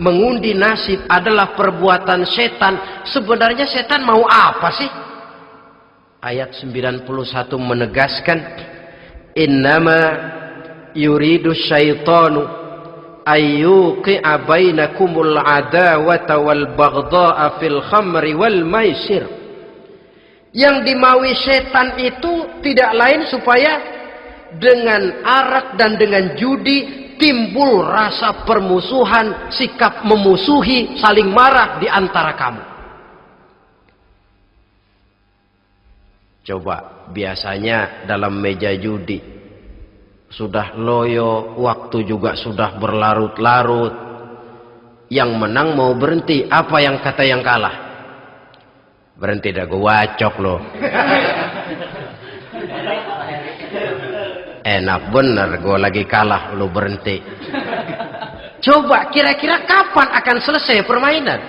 mengundi nasib adalah perbuatan setan, sebenarnya setan mau apa sih? Ayat 91 menegaskan, innama yuridu syaitanu ayyuqi'a bainakumul adawata wal baghdha'a fil khamri wal maisir. Yang dimaui setan itu tidak lain supaya dengan arak dan dengan judi timbul rasa permusuhan, sikap memusuhi, saling marah di antara kamu. Coba, biasanya dalam meja judi sudah loyo, waktu juga sudah berlarut-larut. Yang menang mau berhenti, apa yang kata yang kalah? Berhenti dah, gue wacok loh. Enak bener, gue lagi kalah, lo berhenti. Coba, kira-kira kapan akan selesai permainan?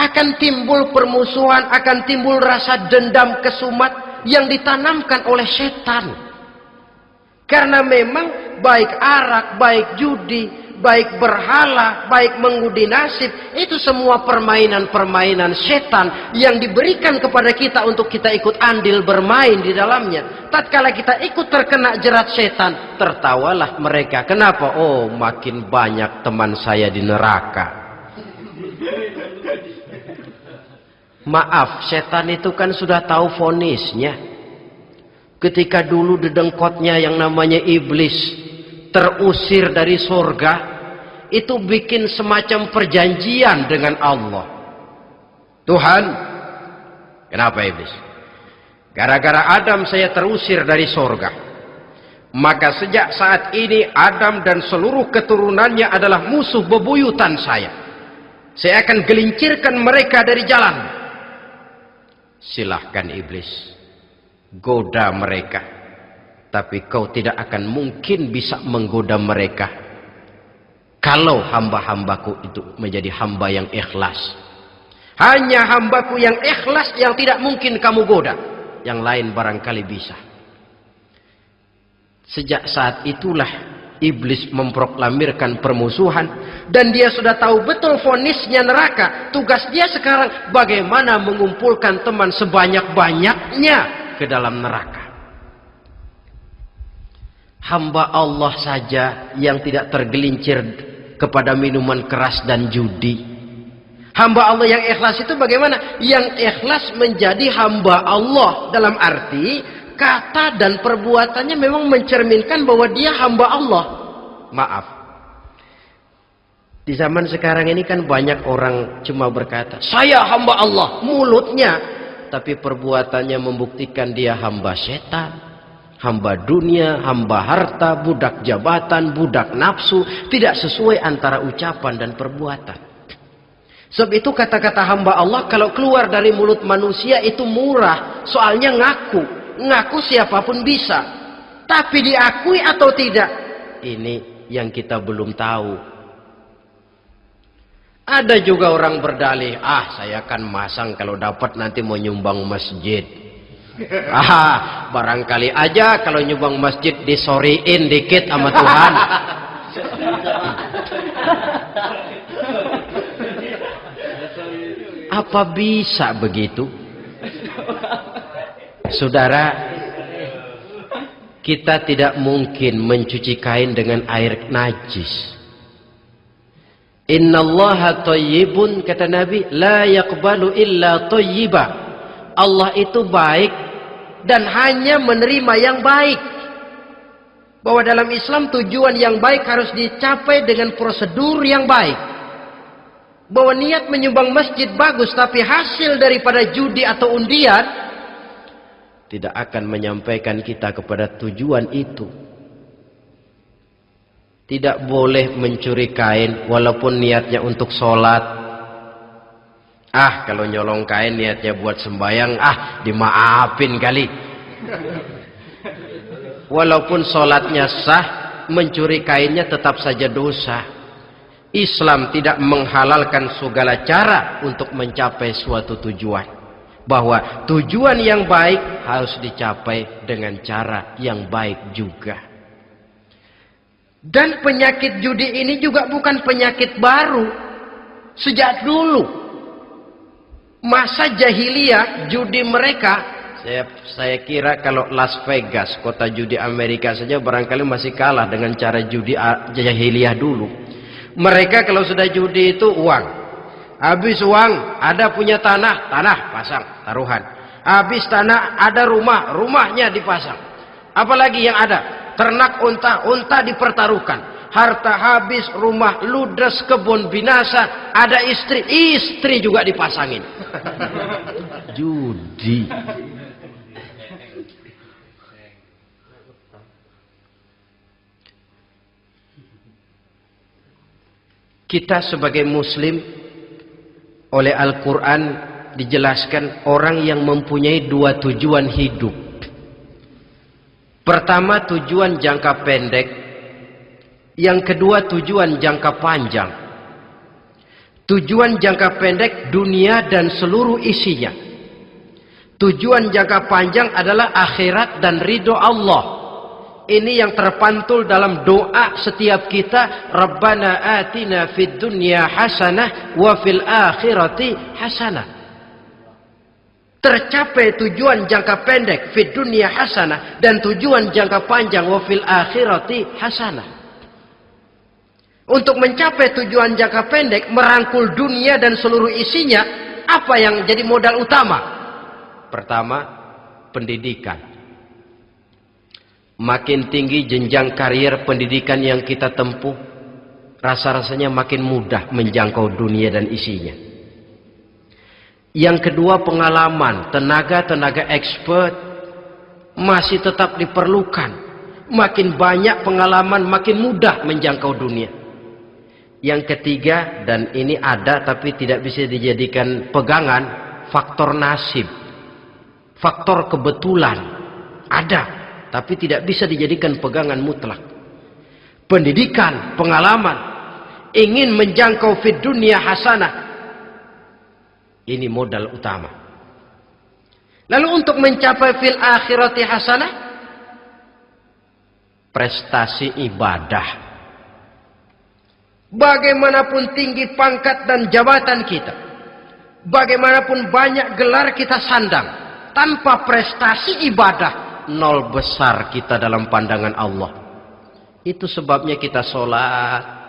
Akan timbul permusuhan, akan timbul rasa dendam kesumat yang ditanamkan oleh setan. Karena memang baik arak, baik judi, baik berhala, baik mengundi nasib, itu semua permainan-permainan setan yang diberikan kepada kita untuk kita ikut andil bermain di dalamnya. Tatkala kita ikut terkena jerat setan, tertawalah mereka. Kenapa? Oh, makin banyak teman saya di neraka. Maaf, setan itu kan sudah tahu vonisnya. Ketika dulu dedengkotnya yang namanya iblis terusir dari surga, itu bikin semacam perjanjian dengan Allah. Tuhan, kenapa iblis? Gara-gara Adam saya terusir dari surga. Maka sejak saat ini Adam dan seluruh keturunannya adalah musuh bebuyutan saya. Saya akan gelincirkan mereka dari jalan. Silahkan iblis, goda mereka. Tapi kau tidak akan mungkin bisa menggoda mereka kalau hamba-hambaku itu menjadi hamba yang ikhlas. Hanya hambaku yang ikhlas yang tidak mungkin kamu goda. Yang lain barangkali bisa. Sejak saat itulah iblis memproklamirkan permusuhan. Dan dia sudah tahu betul vonisnya neraka. Tugas dia sekarang bagaimana mengumpulkan teman sebanyak-banyaknya ke dalam neraka. Hamba Allah saja yang tidak tergelincir kepada minuman keras dan judi. Hamba Allah yang ikhlas itu bagaimana? Yang ikhlas menjadi hamba Allah dalam arti kata dan perbuatannya memang mencerminkan bahwa dia hamba Allah. Maaf, di zaman sekarang ini kan banyak orang cuma berkata saya hamba Allah mulutnya, tapi perbuatannya membuktikan dia hamba setan, hamba dunia, hamba harta, budak jabatan, budak nafsu. Tidak sesuai antara ucapan dan perbuatan. Sebab itu kata-kata hamba Allah kalau keluar dari mulut manusia itu murah. Soalnya ngaku siapapun bisa. Tapi diakui atau tidak, ini yang kita belum tahu. Ada juga orang berdalih, saya akan masang kalau dapat nanti mau nyumbang masjid. Barangkali aja kalau nyumbang masjid disoriin dikit sama Tuhan. Apa bisa begitu? Saudara, kita tidak mungkin mencuci kain dengan air najis. Innallaha thayyibun, kata Nabi, la yaqbalu illa thayyiba. Allah itu baik dan hanya menerima yang baik. Bahwa dalam Islam tujuan yang baik harus dicapai dengan prosedur yang baik. Bahwa niat menyumbang masjid bagus, tapi hasil daripada judi atau undian tidak akan menyampaikan kita kepada tujuan itu. Tidak boleh mencuri kain walaupun niatnya untuk sholat. Kalau nyolong kain niatnya buat sembayang, dimaafin kali. Walaupun sholatnya sah, mencuri kainnya tetap saja dosa. Islam tidak menghalalkan segala cara untuk mencapai suatu tujuan. Bahwa tujuan yang baik harus dicapai dengan cara yang baik juga. Dan penyakit judi ini juga bukan penyakit baru. Sejak dulu. Masa jahiliyah judi mereka, saya kira kalau Las Vegas, kota judi Amerika saja barangkali masih kalah dengan cara judi jahiliyah dulu. Mereka kalau sudah judi itu uang. Habis uang, ada punya tanah pasang, taruhan. Habis tanah, ada rumah, rumahnya dipasang. Apalagi yang ada? Ternak unta dipertaruhkan. Harta habis, rumah ludes, kebun binasa. Ada istri juga dipasangin. Judi. Kita sebagai muslim oleh Al-Quran dijelaskan orang yang mempunyai dua tujuan hidup. Pertama tujuan jangka pendek, yang kedua tujuan jangka panjang. Tujuan jangka pendek dunia dan seluruh isinya. Tujuan jangka panjang adalah akhirat dan ridho Allah. Ini yang terpantul dalam doa setiap kita. Rabbana atina fid dunya hasanah wa fil akhirati hasanah. Tercapai tujuan jangka pendek fid dunya hasanah dan tujuan jangka panjang wa fil akhirati hasanah. Untuk mencapai tujuan jangka pendek merangkul dunia dan seluruh isinya, Apa yang jadi modal utama? Pertama, pendidikan. Makin tinggi jenjang karier pendidikan yang kita tempuh, rasa-rasanya makin mudah menjangkau dunia dan isinya. Yang kedua, pengalaman. Tenaga-tenaga expert masih tetap diperlukan. Makin banyak pengalaman, makin mudah menjangkau dunia. Yang ketiga, dan ini ada tapi tidak bisa dijadikan pegangan, faktor nasib. Faktor kebetulan. Ada, tapi tidak bisa dijadikan pegangan mutlak. Pendidikan, pengalaman, ingin menjangkau fid dunia hasanah. Ini modal utama. Lalu untuk mencapai fil akhirati hasanah, prestasi ibadah. Bagaimanapun tinggi pangkat dan jabatan kita, bagaimanapun banyak gelar kita sandang, tanpa prestasi ibadah, nol besar kita dalam pandangan Allah. Itu sebabnya kita sholat.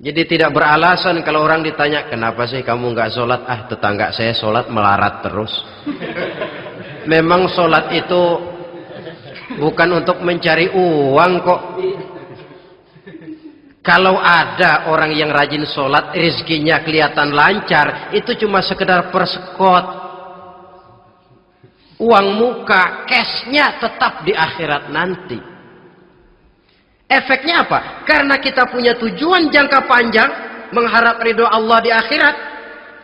Jadi tidak beralasan kalau orang ditanya, kenapa sih kamu nggak sholat? Ah, tetangga saya sholat melarat terus. Memang sholat itu bukan untuk mencari uang kok. Kalau ada orang yang rajin sholat, rezekinya kelihatan lancar, itu cuma sekedar persekot. Uang muka, cashnya tetap di akhirat nanti. Efeknya apa? Karena kita punya tujuan jangka panjang, mengharap ridho Allah di akhirat.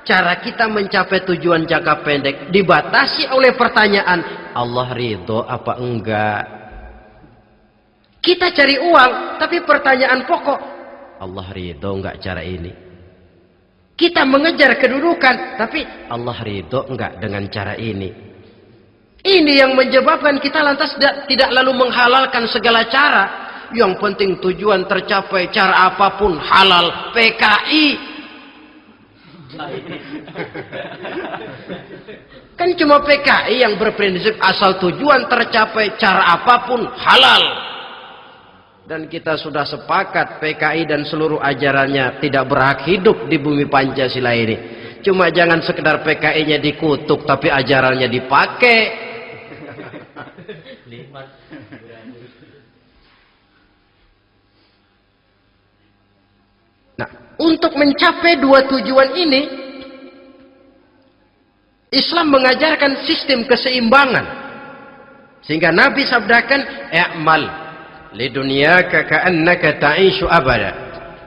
Cara kita mencapai tujuan jangka pendek dibatasi oleh pertanyaan, Allah ridho apa enggak? Kita cari uang, tapi pertanyaan pokok, Allah ridho enggak cara ini? Kita mengejar kedudukan, tapi Allah ridho enggak dengan cara ini? Ini yang menyebabkan kita lantas tidak lalu menghalalkan segala cara. Yang penting tujuan tercapai, cara apapun halal. PKI. Kan cuma PKI yang berprinsip asal tujuan tercapai, cara apapun halal. Dan kita sudah sepakat PKI dan seluruh ajarannya tidak berhak hidup di bumi Pancasila ini. Cuma jangan sekedar PKI-nya dikutuk tapi ajarannya dipakai. Nah, untuk mencapai dua tujuan ini, Islam mengajarkan sistem keseimbangan. Sehingga Nabi sabdakan, "I'mal lidunyaka ka'annaka ta'ishu abada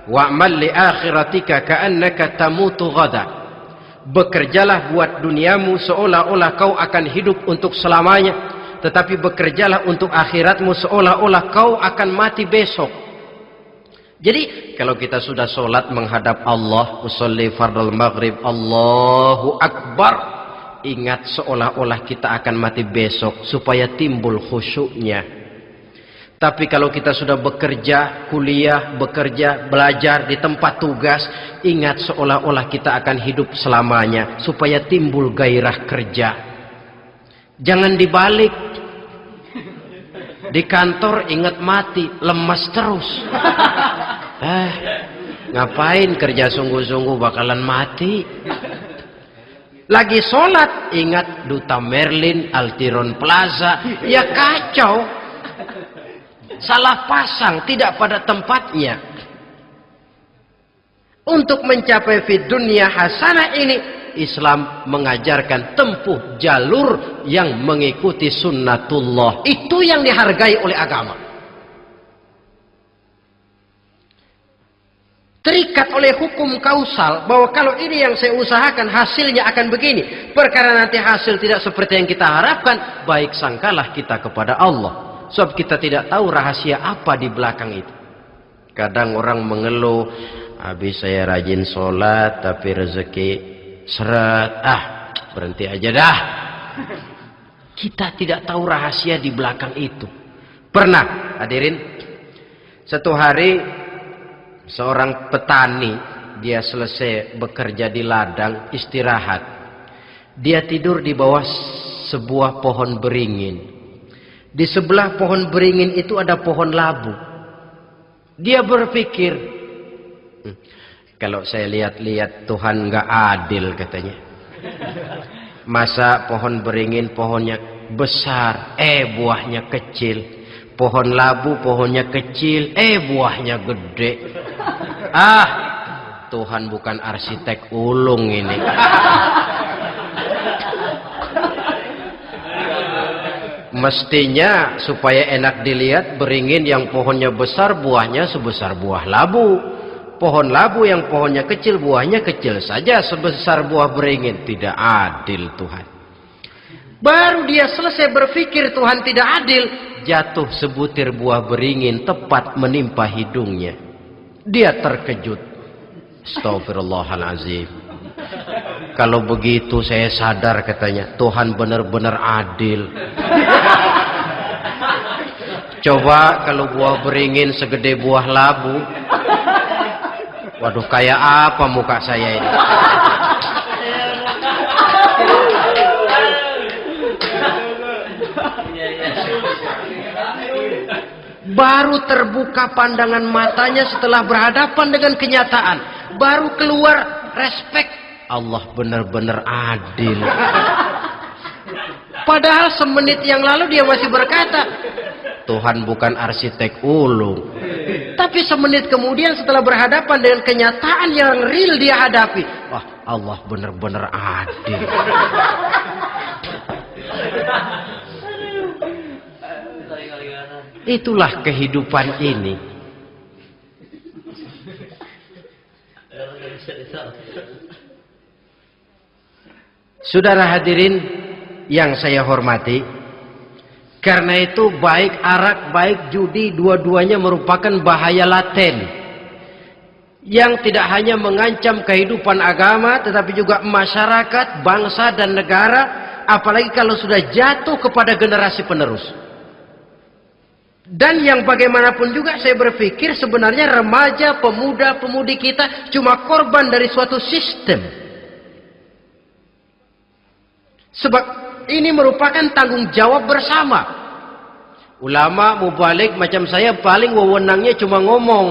wa'mal li akhiratika ka'annaka tamutu ghada." Bekerjalah buat duniamu seolah-olah kau akan hidup untuk selamanya, tetapi bekerjalah untuk akhiratmu seolah-olah kau akan mati besok. Jadi kalau kita sudah sholat menghadap Allah, usolli fardal maghrib, Allahu Akbar, ingat seolah-olah kita akan mati besok supaya timbul khusyuknya. Tapi kalau kita sudah bekerja, kuliah, bekerja, belajar di tempat tugas, ingat seolah-olah kita akan hidup selamanya supaya timbul gairah kerja. Jangan dibalik. Di kantor ingat mati, lemas terus. Ngapain kerja sungguh-sungguh bakalan mati. Lagi sholat ingat Duta Merlin, Altiron Plaza, ya kacau. Salah pasang, tidak pada tempatnya. Untuk mencapai fid dunya hasanah ini, Islam mengajarkan tempuh jalur yang mengikuti sunnatullah. Itu yang dihargai oleh agama. Terikat oleh hukum kausal bahwa kalau ini yang saya usahakan hasilnya akan begini. Perkara nanti hasil tidak seperti yang kita harapkan, baik sangkalah kita kepada Allah. Sebab kita tidak tahu rahasia apa di belakang itu. Kadang orang mengeluh, habis saya rajin sholat tapi rezeki seret, berhenti aja dah. Kita tidak tahu rahasia di belakang itu. Pernah hadirin, satu hari seorang petani, dia selesai bekerja di ladang, istirahat. Dia tidur di bawah sebuah pohon beringin. Di sebelah pohon beringin itu ada pohon labu. Dia berpikir, Kalau saya lihat-lihat Tuhan nggak adil katanya. Masa pohon beringin pohonnya besar, buahnya kecil. Pohon labu pohonnya kecil, buahnya gede. Tuhan bukan arsitek ulung ini. Mestinya supaya enak dilihat, beringin yang pohonnya besar buahnya sebesar buah labu. Pohon labu yang pohonnya kecil buahnya kecil saja sebesar buah beringin. Tidak adil Tuhan. Baru dia selesai berpikir Tuhan tidak adil, jatuh sebutir buah beringin tepat menimpa hidungnya. Dia terkejut. Astagfirullahalazim. Kalau begitu saya sadar katanya, Tuhan benar-benar adil. Coba kalau buah beringin segede buah labu. Waduh, kayak apa muka saya ini? Baru terbuka pandangan matanya setelah berhadapan dengan kenyataan. Baru keluar respek. Allah benar-benar adil. Padahal semenit yang lalu dia masih berkata, Tuhan bukan arsitek ulung. Tapi semenit kemudian setelah berhadapan dengan kenyataan yang real dia hadapi, wah, Allah benar-benar adil. Itulah kehidupan ini. Saudara hadirin yang saya hormati, karena itu baik arak, baik judi, dua-duanya merupakan bahaya laten yang tidak hanya mengancam kehidupan agama, tetapi juga masyarakat, bangsa dan negara, apalagi kalau sudah jatuh kepada generasi penerus. Dan yang bagaimanapun juga saya berpikir sebenarnya remaja, pemuda, pemudi kita cuma korban dari suatu sistem. Sebab ini merupakan tanggung jawab bersama. Ulama mubalik macam saya paling wewenangnya cuma ngomong.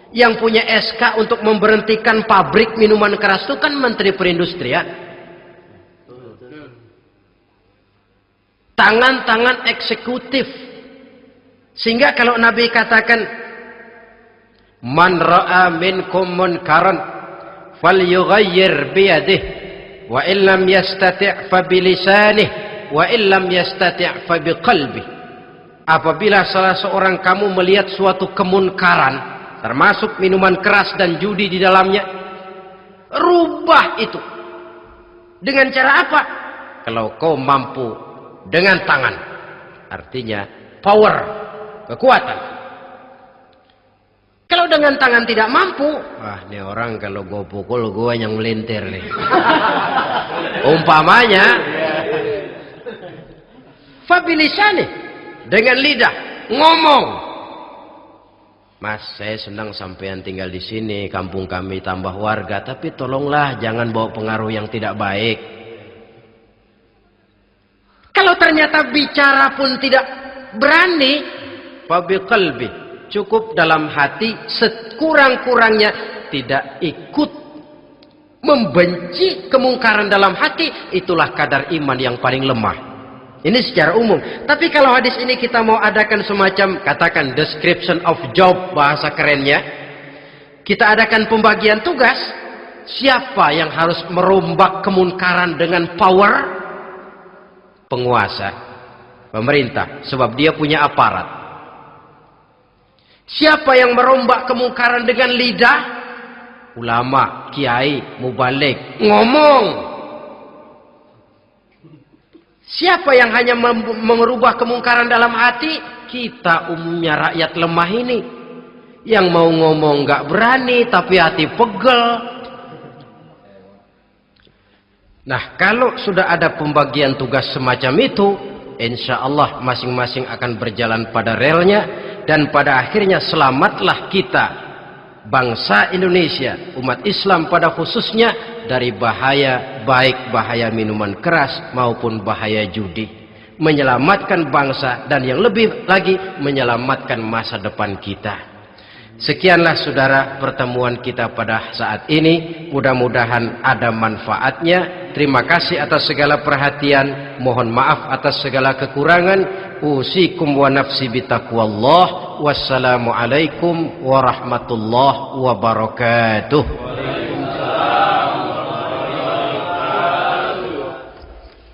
Yang punya SK untuk memberhentikan pabrik minuman keras itu kan Menteri Perindustrian. Tangan-tangan eksekutif. Sehingga kalau Nabi katakan, Man ra'a minkum munkaran falyughayyir biyadihi wa illam yastati' fa bilisanih wa illam yastati' fa biqalbih. Apabila salah seorang kamu melihat suatu kemunkaran, termasuk minuman keras dan judi di dalamnya, rubah itu. Dengan cara apa? Kalau kau mampu dengan tangan, artinya power, kekuatan. Kalau dengan tangan tidak mampu, wah, ini orang kalau gue pukul gue yang melintir nih. Umpamanya, fabilisani, dengan lidah ngomong. Mas, saya senang sampean tinggal di sini, kampung kami tambah warga, tapi tolonglah jangan bawa pengaruh yang tidak baik. Kalau ternyata bicara pun tidak berani, fabiqalbi, cukup dalam hati, sekurang-kurangnya tidak ikut membenci kemungkaran dalam hati. Itulah kadar iman yang paling lemah. Ini secara umum. Tapi kalau hadis ini kita mau adakan semacam, katakan description of job, bahasa kerennya, kita adakan pembagian tugas. Siapa yang harus merombak kemungkaran dengan power? Penguasa, pemerintah, sebab dia punya aparat. Siapa yang merombak kemungkaran dengan lidah? Ulama, kiai, mubalik, ngomong. Siapa yang hanya merubah kemungkaran dalam hati? Kita umumnya rakyat lemah ini. Yang mau ngomong gak berani, tapi hati pegel. Nah, kalau sudah ada pembagian tugas semacam itu, insya Allah masing-masing akan berjalan pada relnya. Dan pada akhirnya selamatlah kita, bangsa Indonesia, umat Islam pada khususnya, dari bahaya, baik bahaya minuman keras maupun bahaya judi. Menyelamatkan bangsa dan yang lebih lagi menyelamatkan masa depan kita. Sekianlah saudara pertemuan kita pada saat ini. Mudah-mudahan ada manfaatnya. Terima kasih atas segala perhatian. Mohon maaf atas segala kekurangan. Usikum wa nafsi bitaqwallah. Wassalamualaikum warahmatullahi wabarakatuh.